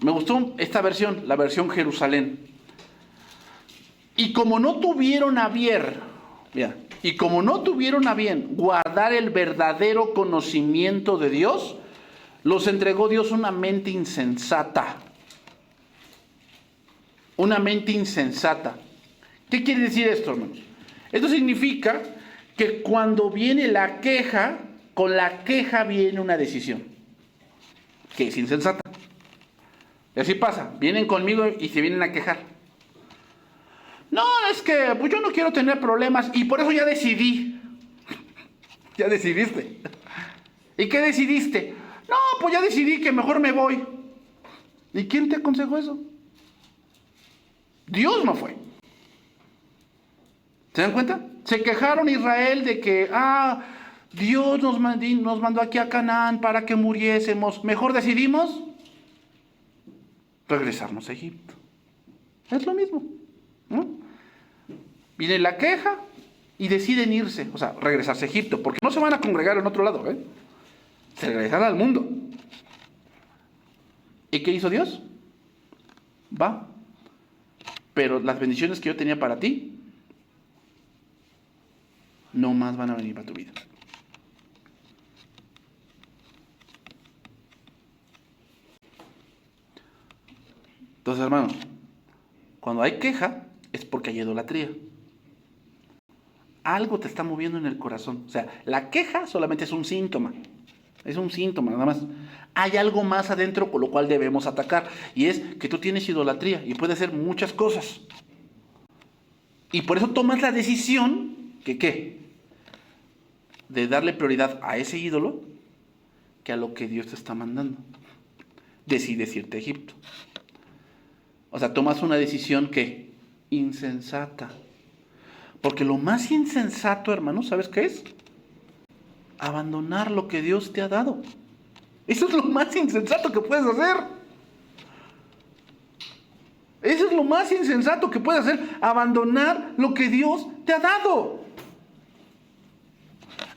Me gustó esta versión, la versión Jerusalén. Y como no tuvieron a bien, mira, y como no tuvieron a bien guardar el verdadero conocimiento de Dios, los entregó Dios una mente insensata. Una mente insensata. ¿Qué quiere decir esto, hermanos? Esto significa que cuando viene la queja, con la queja viene una decisión, que es insensata. Y así pasa, vienen conmigo y se vienen a quejar. No, es que pues yo no quiero tener problemas y por eso ya decidí. Ya decidiste. ¿Y qué decidiste? No, pues ya decidí que mejor me voy. ¿Y quién te aconsejó eso? Dios no fue. ¿Se dan cuenta? Se quejaron Israel de que, Dios nos mandó aquí a Canaán para que muriésemos. Mejor decidimos regresarnos a Egipto. Es lo mismo, ¿no? Viene la queja y deciden irse, o sea, regresarse a Egipto, porque no se van a congregar en otro lado, se regresan al mundo. ¿Y qué hizo Dios? Va. Pero las bendiciones que yo tenía para ti no más van a venir para tu vida. Entonces, hermanos, cuando hay queja es porque hay idolatría. Algo te está moviendo en el corazón. O sea, la queja solamente es un síntoma. Es un síntoma, nada más. Hay algo más adentro con lo cual debemos atacar. Y es que tú tienes idolatría y puede ser muchas cosas. Y por eso tomas la decisión ¿qué? De darle prioridad a ese ídolo que a lo que Dios te está mandando. Decides irte a Egipto. O sea, tomas una decisión que insensata. Porque lo más insensato, hermano, ¿sabes qué es? Abandonar lo que Dios te ha dado. Eso es lo más insensato que puedes hacer. Eso es lo más insensato que puedes hacer. Abandonar lo que Dios te ha dado.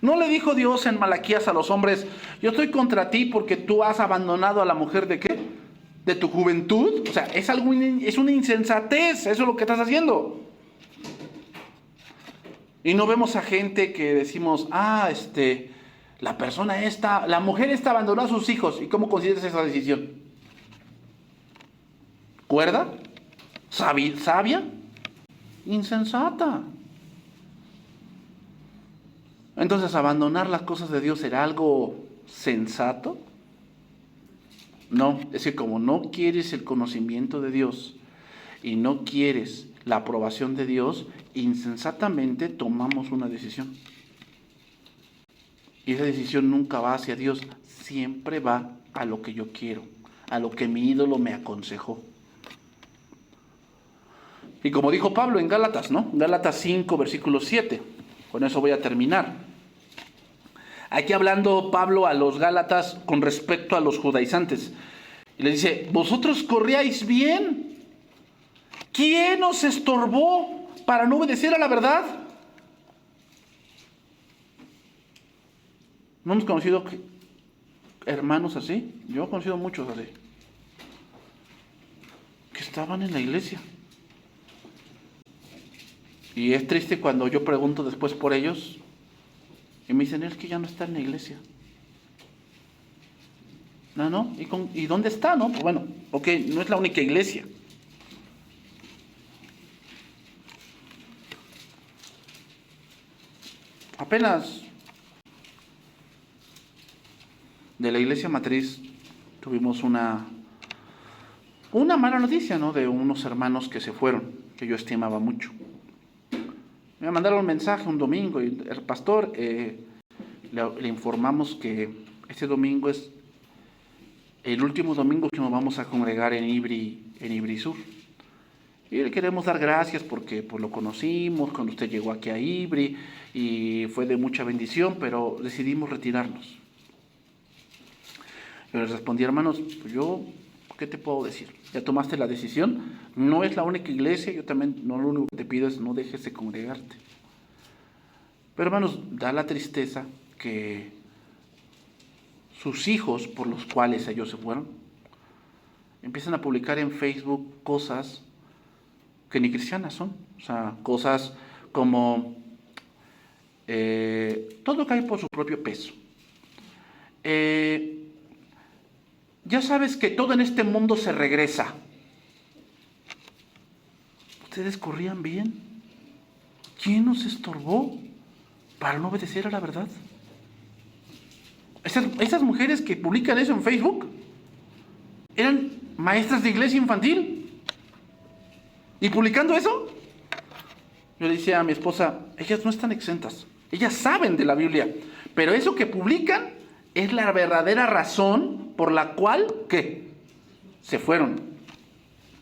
¿No le dijo Dios en Malaquías a los hombres, yo estoy contra ti porque tú has abandonado a la mujer de qué? ¿De tu juventud? O sea, es una insensatez, eso es lo que estás haciendo. Y no vemos a gente que decimos, la mujer esta abandonó a sus hijos. ¿Y cómo consideras esa decisión? ¿Cuerda? ¿Sabia? Insensata. Entonces, ¿abandonar las cosas de Dios será algo sensato? No, es que como no quieres el conocimiento de Dios y no quieres la aprobación de Dios, insensatamente tomamos una decisión. Y esa decisión nunca va hacia Dios, siempre va a lo que yo quiero, a lo que mi ídolo me aconsejó. Y como dijo Pablo en Gálatas, ¿no? Gálatas 5, versículo 7. Con eso voy a terminar. Aquí hablando Pablo a los Gálatas con respecto a los judaizantes. Y les dice, vosotros corríais bien. ¿Quién os estorbó para no obedecer a la verdad? ¿No hemos conocido hermanos así? Yo he conocido muchos así. Que estaban en la iglesia. Y es triste cuando yo pregunto después por ellos. Y me dicen, es que ya no está en la iglesia. No. ¿Y dónde está? No, pues bueno, ok, no es la única iglesia. Apenas de la iglesia matriz tuvimos una mala noticia, ¿no? De unos hermanos que se fueron, que yo estimaba mucho. Me mandaron un mensaje un domingo y el pastor, le informamos que este domingo es el último domingo que nos vamos a congregar en Ibri Sur. Y le queremos dar gracias porque pues, lo conocimos cuando usted llegó aquí a Ibri y fue de mucha bendición, pero decidimos retirarnos. Yo les respondí, hermanos, pues yo, ¿qué te puedo decir? Ya tomaste la decisión, no es la única iglesia, yo también, no, lo único que te pido es no dejes de congregarte. Pero hermanos, da la tristeza que sus hijos, por los cuales ellos se fueron, empiezan a publicar en Facebook cosas que ni cristianas son. O sea, cosas como todo cae por su propio peso. Ya sabes que todo en este mundo se regresa. Ustedes corrían bien. ¿Quién nos estorbó para no obedecer a la verdad? Esas mujeres que publican eso en Facebook eran maestras de iglesia infantil. Y publicando eso, yo le decía a mi esposa, ellas no están exentas, ellas saben de la Biblia, pero eso que publican es la verdadera razón por la cual, ¿qué? Se fueron.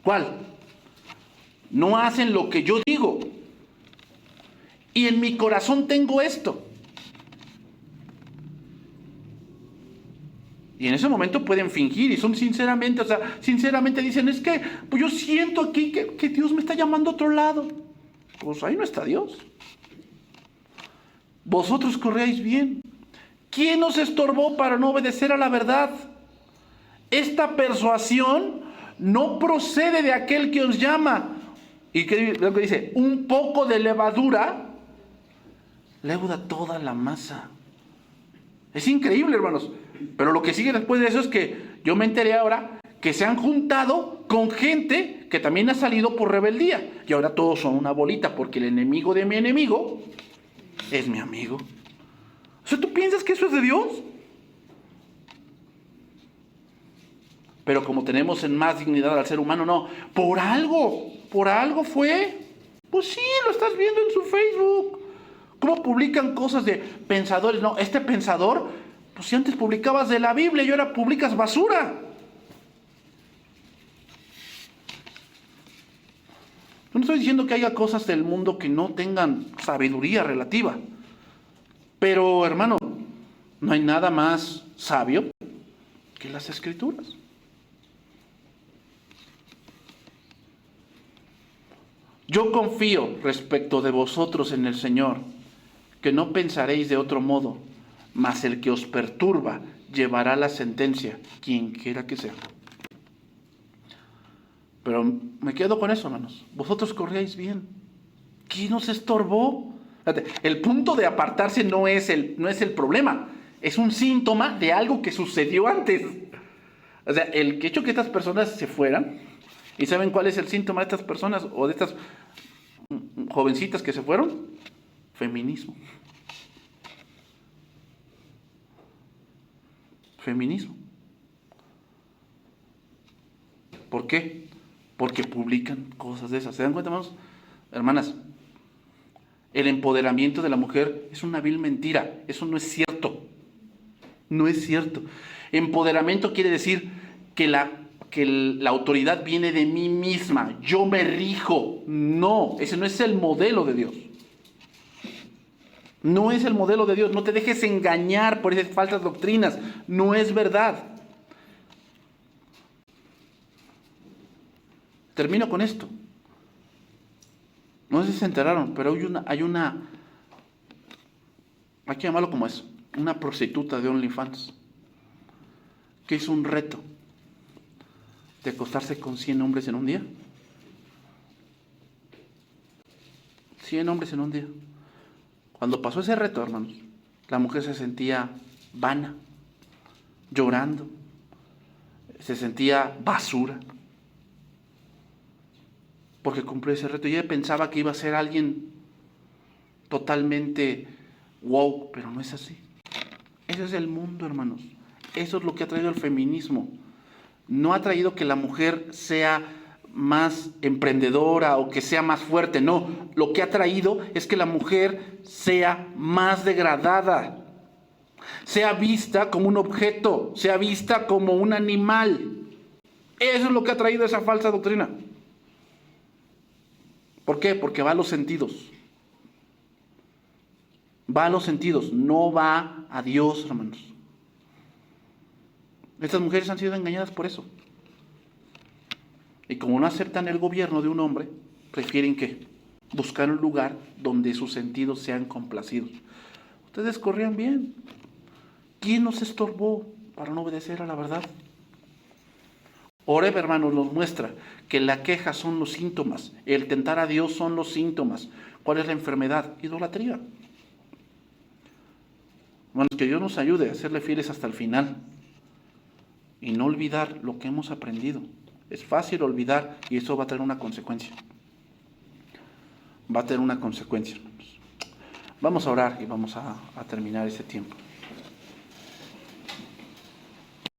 ¿Cuál? No hacen lo que yo digo. Y en mi corazón tengo esto. Y en ese momento pueden fingir y son sinceramente, sinceramente dicen, es que pues yo siento aquí que Dios me está llamando a otro lado. Pues ahí no está Dios. Vosotros corríais bien. ¿Quién os estorbó para no obedecer a la verdad? Esta persuasión no procede de aquel que os llama. ¿Y qué lo que dice? Un poco de levadura leuda toda la masa. Es increíble, hermanos. Pero lo que sigue después de eso es que yo me enteré ahora que se han juntado con gente que también ha salido por rebeldía. Y ahora todos son una bolita porque el enemigo de mi enemigo es mi amigo. O sea, ¿tú piensas que eso es de Dios? Pero como tenemos en más dignidad al ser humano, no. Por algo fue. Pues sí, lo estás viendo en su Facebook. ¿Cómo publican cosas de pensadores? No, este pensador, pues si antes publicabas de la Biblia y ahora publicas basura. Yo no estoy diciendo que haya cosas del mundo que no tengan sabiduría relativa. Pero, hermano, no hay nada más sabio que las Escrituras. Yo confío respecto de vosotros en el Señor, que no pensaréis de otro modo, mas el que os perturba llevará la sentencia, quien quiera que sea. Pero me quedo con eso, hermanos. Vosotros corríais bien. ¿Quién os estorbó? El punto de apartarse no es el problema. Es un síntoma de algo que sucedió antes. O sea, el hecho que estas personas se fueran, ¿y saben cuál es el síntoma de estas personas o de estas jovencitas que se fueron? Feminismo. Feminismo. ¿Por qué? Porque publican cosas de esas. ¿Se dan cuenta, hermanos? Hermanas, el empoderamiento de la mujer es una vil mentira. Eso no es cierto. No es cierto. Empoderamiento quiere decir que la autoridad viene de mí misma. Yo me rijo. No, ese no es el modelo de Dios. No es el modelo de Dios. No te dejes engañar por esas falsas doctrinas. No es verdad. Termino con esto. No sé si se enteraron, pero hay que llamarlo como es, una prostituta de OnlyFans que hizo un reto de acostarse con 100 hombres en un día. 100 hombres en un día. Cuando pasó ese reto, hermanos, la mujer se sentía vana, llorando, se sentía basura, porque cumplió ese reto. Y ella pensaba que iba a ser alguien totalmente wow, pero no es así. Ese es el mundo, hermanos. Eso es lo que ha traído el feminismo. No ha traído que la mujer sea más emprendedora o que sea más fuerte. No, lo que ha traído es que la mujer sea más degradada. sea vista como un objeto, sea vista como un animal. Eso es lo que ha traído esa falsa doctrina. ¿Por qué? Porque va a los sentidos. Va a los sentidos, no va a Dios, hermanos. Estas mujeres han sido engañadas por eso. Y como no aceptan el gobierno de un hombre, prefieren que buscar un lugar donde sus sentidos sean complacidos. Ustedes corrían bien. ¿Quién nos estorbó para no obedecer a la verdad? Oreb, hermanos, nos muestra que la queja son los síntomas, el tentar a Dios son los síntomas. ¿Cuál es la enfermedad? Idolatría. Hermanos, que Dios nos ayude a serle fieles hasta el final y no olvidar lo que hemos aprendido. Es fácil olvidar y eso va a tener una consecuencia. Va a tener una consecuencia, hermanos. Vamos a orar y vamos a terminar ese tiempo.